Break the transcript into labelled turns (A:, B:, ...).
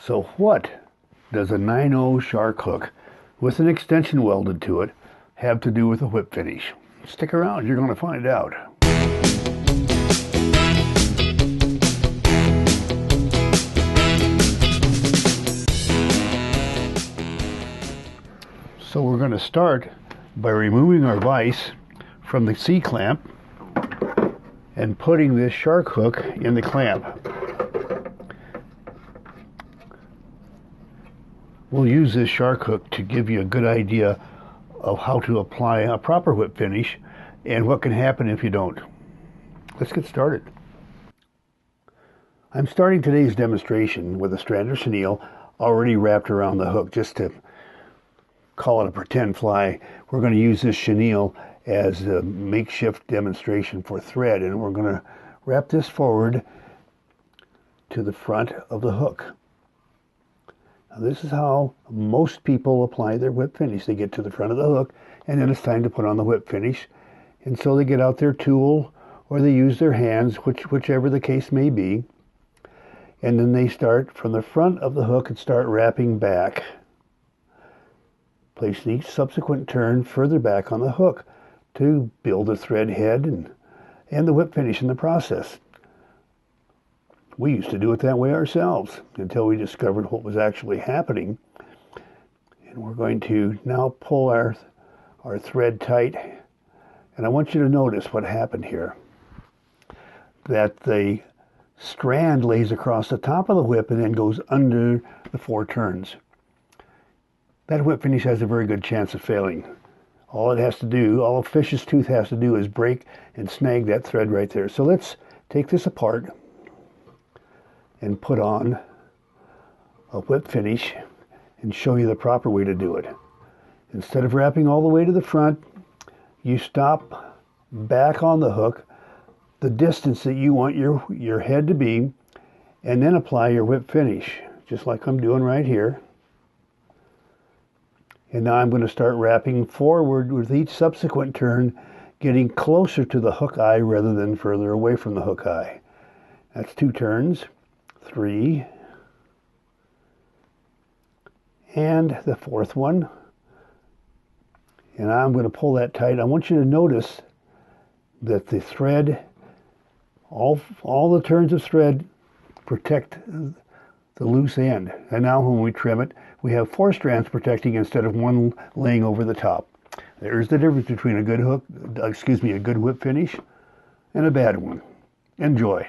A: So what does a 9/0 shark hook with an extension welded to it have to do with a whip finish? Stick around, you're going to find out. So we're going to start by removing our vise from the C-clamp and putting this shark hook in the clamp. We'll use this shark hook to give you a good idea of how to apply a proper whip finish and what can happen if you don't. Let's get started. I'm starting today's demonstration with a strand of chenille already wrapped around the hook, just to call it a pretend fly. We're going to use this chenille as a makeshift demonstration for thread, and we're going to wrap this forward to the front of the hook. Now, this is how most people apply their whip finish. They get to the front of the hook, and then it's time to put on the whip finish. And so they get out their tool, or they use their hands, whichever the case may be. And then they start from the front of the hook and start wrapping back, placing each subsequent turn further back on the hook to build a thread head and the whip finish in the process. We used to do it that way ourselves until we discovered what was actually happening. And we're going to now pull our thread tight. And I want you to notice what happened here. That the strand lays across the top of the whip and then goes under the 4 turns. That whip finish has a very good chance of failing. All a fish's tooth has to do is break and snag that thread right there. So let's take this apart and put on a whip finish and show you the proper way to do it. Instead of wrapping all the way to the front, you stop back on the hook the distance that you want your head to be, and then apply your whip finish, just like I'm doing right here. And now I'm going to start wrapping forward with each subsequent turn, getting closer to the hook eye rather than further away from the hook eye. That's 2 turns, 3, and the 4th one. And I'm going to pull that tight. I want you to notice that the thread, all the turns of thread protect the loose end. And now when we trim it, we have 4 strands protecting instead of 1 laying over the top. There's the difference between a good whip finish and a bad one. Enjoy.